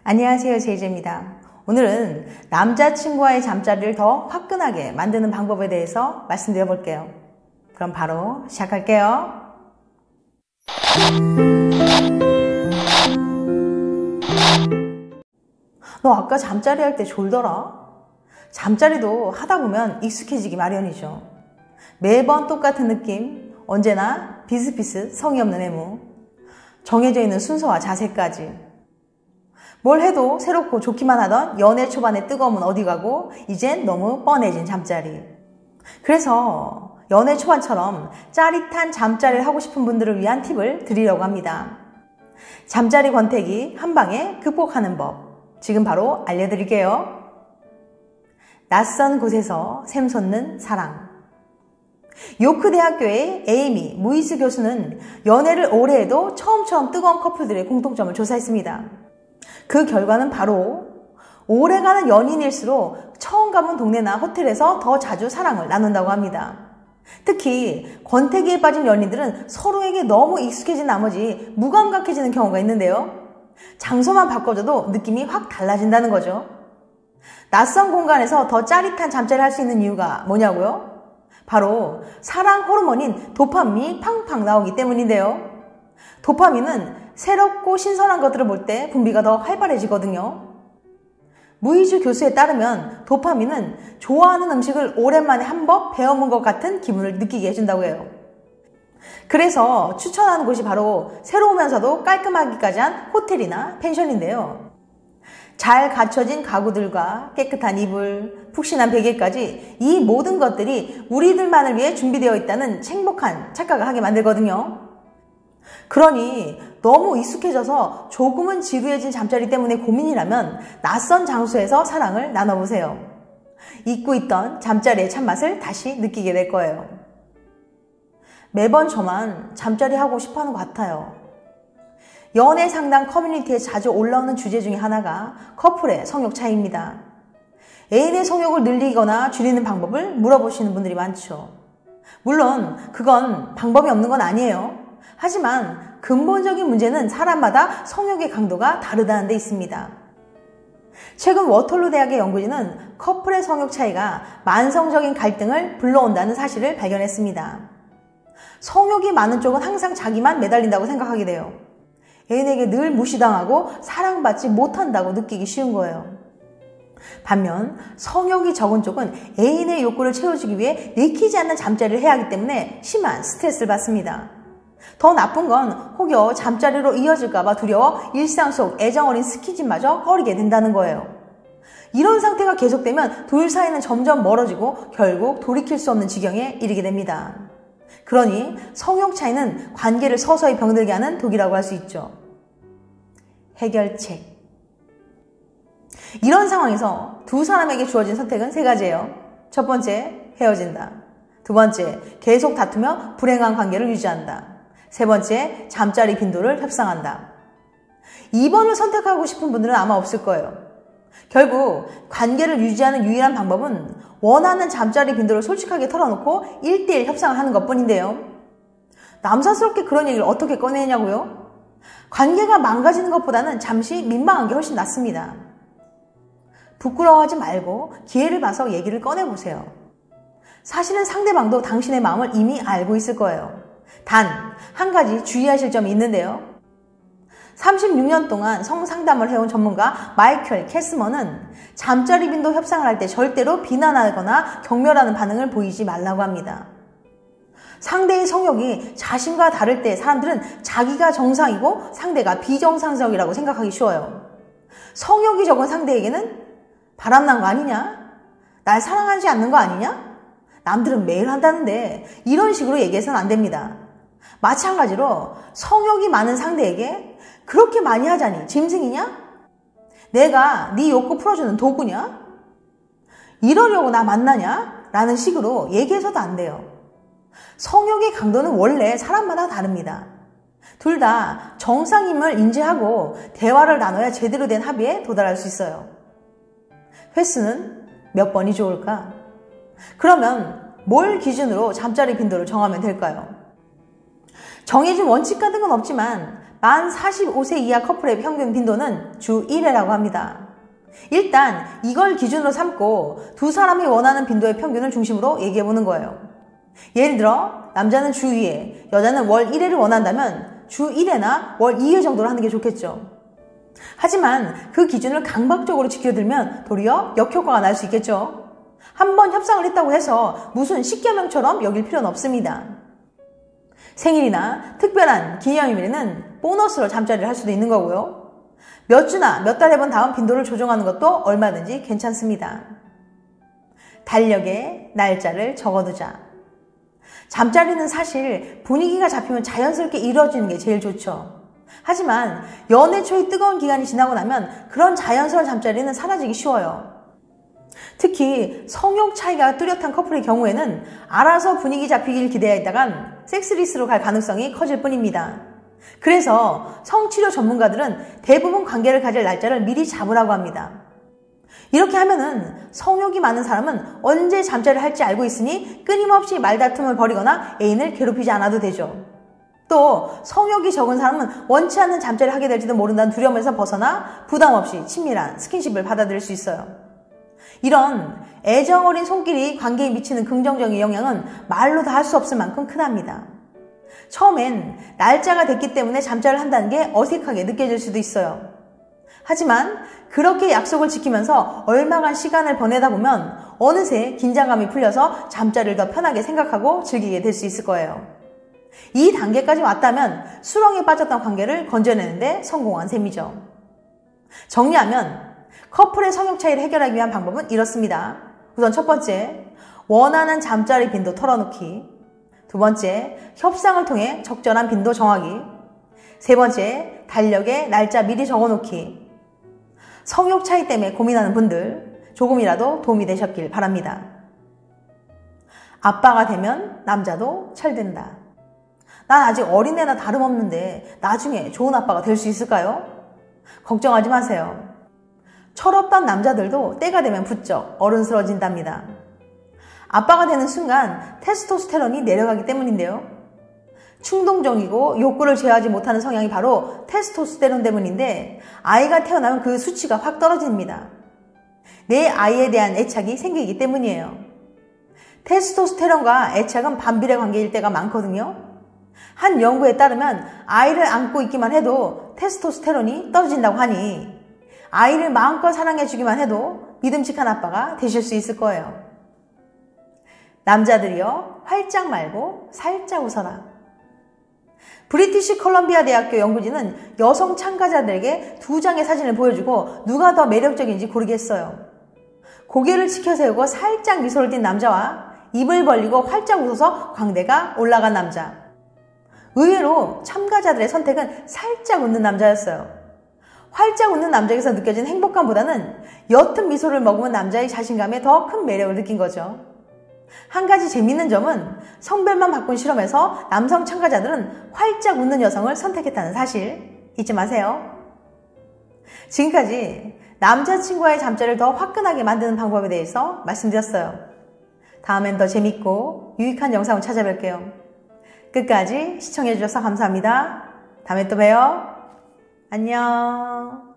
안녕하세요, 제이제입니다. 오늘은 남자친구와의 잠자리를 더 화끈하게 만드는 방법에 대해서 말씀드려 볼게요. 그럼 바로 시작할게요. 너 아까 잠자리 할 때 졸더라? 잠자리도 하다 보면 익숙해지기 마련이죠. 매번 똑같은 느낌, 언제나 비슷비슷 성의 없는 애무, 정해져 있는 순서와 자세까지. 뭘 해도 새롭고 좋기만 하던 연애 초반의 뜨거움은 어디 가고 이젠 너무 뻔해진 잠자리. 그래서 연애 초반처럼 짜릿한 잠자리를 하고 싶은 분들을 위한 팁을 드리려고 합니다. 잠자리 권태기 한 방에 극복하는 법, 지금 바로 알려드릴게요. 낯선 곳에서 샘솟는 사랑. 요크 대학교의 에이미 무이즈 교수는 연애를 오래 해도 처음처럼 뜨거운 커플들의 공통점을 조사했습니다. 그 결과는 바로 오래가는 연인일수록 처음 가본 동네나 호텔에서 더 자주 사랑을 나눈다고 합니다. 특히 권태기에 빠진 연인들은 서로에게 너무 익숙해진 나머지 무감각해지는 경우가 있는데요. 장소만 바꿔줘도 느낌이 확 달라진다는 거죠. 낯선 공간에서 더 짜릿한 잠자리를 할 수 있는 이유가 뭐냐고요? 바로 사랑 호르몬인 도파민이 팡팡 나오기 때문인데요. 도파민은 새롭고 신선한 것들을 볼 때 분비가 더 활발해지거든요. 무이즈 교수에 따르면 도파민은 좋아하는 음식을 오랜만에 한번 배워본 것 같은 기분을 느끼게 해준다고 해요. 그래서 추천하는 곳이 바로 새로우면서도 깔끔하기까지 한 호텔이나 펜션인데요. 잘 갖춰진 가구들과 깨끗한 이불, 푹신한 베개까지 이 모든 것들이 우리들만을 위해 준비되어 있다는 행복한 착각을 하게 만들거든요. 그러니 너무 익숙해져서 조금은 지루해진 잠자리 때문에 고민이라면 낯선 장소에서 사랑을 나눠보세요. 잊고 있던 잠자리의 참맛을 다시 느끼게 될 거예요. 매번 저만 잠자리 하고 싶어하는 것 같아요. 연애 상담 커뮤니티에 자주 올라오는 주제 중에 하나가 커플의 성욕 차이입니다. 애인의 성욕을 늘리거나 줄이는 방법을 물어보시는 분들이 많죠. 물론 그건 방법이 없는 건 아니에요. 하지만 근본적인 문제는 사람마다 성욕의 강도가 다르다는 데 있습니다. 최근 워털루 대학의 연구진은 커플의 성욕 차이가 만성적인 갈등을 불러온다는 사실을 발견했습니다. 성욕이 많은 쪽은 항상 자기만 매달린다고 생각하게 돼요. 애인에게 늘 무시당하고 사랑받지 못한다고 느끼기 쉬운 거예요. 반면 성욕이 적은 쪽은 애인의 욕구를 채워주기 위해 내키지 않는 잠자리를 해야 하기 때문에 심한 스트레스를 받습니다. 더 나쁜 건 혹여 잠자리로 이어질까봐 두려워 일상 속 애정어린 스킨십마저 꺼리게 된다는 거예요. 이런 상태가 계속되면 둘 사이는 점점 멀어지고 결국 돌이킬 수 없는 지경에 이르게 됩니다. 그러니 성욕 차이는 관계를 서서히 병들게 하는 독이라고 할 수 있죠. 해결책. 이런 상황에서 두 사람에게 주어진 선택은 세 가지예요. 첫 번째, 헤어진다. 두 번째, 계속 다투며 불행한 관계를 유지한다. 세 번째, 잠자리 빈도를 협상한다. 2번을 선택하고 싶은 분들은 아마 없을 거예요. 결국 관계를 유지하는 유일한 방법은 원하는 잠자리 빈도를 솔직하게 털어놓고 1대1 협상을 하는 것뿐인데요. 남사스럽게 그런 얘기를 어떻게 꺼내냐고요? 관계가 망가지는 것보다는 잠시 민망한 게 훨씬 낫습니다. 부끄러워하지 말고 기회를 봐서 얘기를 꺼내보세요. 사실은 상대방도 당신의 마음을 이미 알고 있을 거예요. 단, 한 가지 주의하실 점이 있는데요. 36년 동안 성상담을 해온 전문가 마이클 캐스먼은 잠자리 빈도 협상을 할 때 절대로 비난하거나 경멸하는 반응을 보이지 말라고 합니다. 상대의 성욕이 자신과 다를 때 사람들은 자기가 정상이고 상대가 비정상적이라고 생각하기 쉬워요. 성욕이 적은 상대에게는 바람난 거 아니냐? 날 사랑하지 않는 거 아니냐? 남들은 매일 한다는데 이런 식으로 얘기해서는 안 됩니다. 마찬가지로 성욕이 많은 상대에게 그렇게 많이 하자니 짐승이냐? 내가 네 욕구 풀어주는 도구냐? 이러려고 나 만나냐? 라는 식으로 얘기해서도 안 돼요. 성욕의 강도는 원래 사람마다 다릅니다. 둘 다 정상임을 인지하고 대화를 나눠야 제대로 된 합의에 도달할 수 있어요. 횟수는 몇 번이 좋을까? 그러면 뭘 기준으로 잠자리 빈도를 정하면 될까요? 정해진 원칙 같은 건 없지만 만 45세 이하 커플의 평균 빈도는 주 1회라고 합니다. 일단 이걸 기준으로 삼고 두 사람이 원하는 빈도의 평균을 중심으로 얘기해보는 거예요. 예를 들어 남자는 주 2회, 여자는 월 1회를 원한다면 주 1회나 월 2회 정도로 하는 게 좋겠죠. 하지만 그 기준을 강박적으로 지켜들면 도리어 역효과가 날 수 있겠죠. 한번 협상을 했다고 해서 무슨 십계명처럼 여길 필요는 없습니다. 생일이나 특별한 기념일에는 보너스로 잠자리를 할 수도 있는 거고요. 몇 주나 몇 달 해본 다음 빈도를 조정하는 것도 얼마든지 괜찮습니다. 달력에 날짜를 적어두자. 잠자리는 사실 분위기가 잡히면 자연스럽게 이루어지는 게 제일 좋죠. 하지만 연애 초의 뜨거운 기간이 지나고 나면 그런 자연스러운 잠자리는 사라지기 쉬워요. 특히 성욕 차이가 뚜렷한 커플의 경우에는 알아서 분위기 잡히길 기대했다간 섹스리스로 갈 가능성이 커질 뿐입니다. 그래서 성치료 전문가들은 대부분 관계를 가질 날짜를 미리 잡으라고 합니다. 이렇게 하면은 성욕이 많은 사람은 언제 잠자리를 할지 알고 있으니 끊임없이 말다툼을 벌이거나 애인을 괴롭히지 않아도 되죠. 또 성욕이 적은 사람은 원치 않는 잠자리를 하게 될지도 모른다는 두려움에서 벗어나 부담 없이 친밀한 스킨십을 받아들일 수 있어요. 이런 애정 어린 손길이 관계에 미치는 긍정적인 영향은 말로 다 할 수 없을 만큼 크답니다. 처음엔 날짜가 됐기 때문에 잠자리를 한다는 게 어색하게 느껴질 수도 있어요. 하지만 그렇게 약속을 지키면서 얼마간 시간을 보내다 보면 어느새 긴장감이 풀려서 잠자리를 더 편하게 생각하고 즐기게 될 수 있을 거예요. 이 단계까지 왔다면 수렁에 빠졌던 관계를 건져내는데 성공한 셈이죠. 정리하면 커플의 성욕 차이를 해결하기 위한 방법은 이렇습니다. 우선 첫 번째, 원하는 잠자리 빈도 털어놓기. 두 번째, 협상을 통해 적절한 빈도 정하기. 세 번째, 달력에 날짜 미리 적어놓기. 성욕 차이 때문에 고민하는 분들 조금이라도 도움이 되셨길 바랍니다. 아빠가 되면 남자도 철든다. 난 아직 어린애나 다름없는데 나중에 좋은 아빠가 될 수 있을까요? 걱정하지 마세요. 철없던 남자들도 때가 되면 부쩍 어른스러워진답니다. 아빠가 되는 순간 테스토스테론이 내려가기 때문인데요. 충동적이고 욕구를 제어하지 못하는 성향이 바로 테스토스테론 때문인데 아이가 태어나면 그 수치가 확 떨어집니다. 내 아이에 대한 애착이 생기기 때문이에요. 테스토스테론과 애착은 반비례 관계일 때가 많거든요. 한 연구에 따르면 아이를 안고 있기만 해도 테스토스테론이 떨어진다고 하니 아이를 마음껏 사랑해주기만 해도 믿음직한 아빠가 되실 수 있을 거예요. 남자들이여 활짝 말고 살짝 웃어라. 브리티시 컬럼비아 대학교 연구진은 여성 참가자들에게 2장의 사진을 보여주고 누가 더 매력적인지 고르게 했어요. 고개를 치켜세우고 살짝 미소를 띤 남자와 입을 벌리고 활짝 웃어서 광대가 올라간 남자. 의외로 참가자들의 선택은 살짝 웃는 남자였어요. 활짝 웃는 남자에게서 느껴진 행복감보다는 옅은 미소를 머금은 남자의 자신감에 더 큰 매력을 느낀 거죠. 한 가지 재밌는 점은 성별만 바꾼 실험에서 남성 참가자들은 활짝 웃는 여성을 선택했다는 사실 잊지 마세요. 지금까지 남자친구와의 잠자리를 더 화끈하게 만드는 방법에 대해서 말씀드렸어요. 다음엔 더 재밌고 유익한 영상을 찾아뵐게요. 끝까지 시청해주셔서 감사합니다. 다음에 또 봬요. 안녕.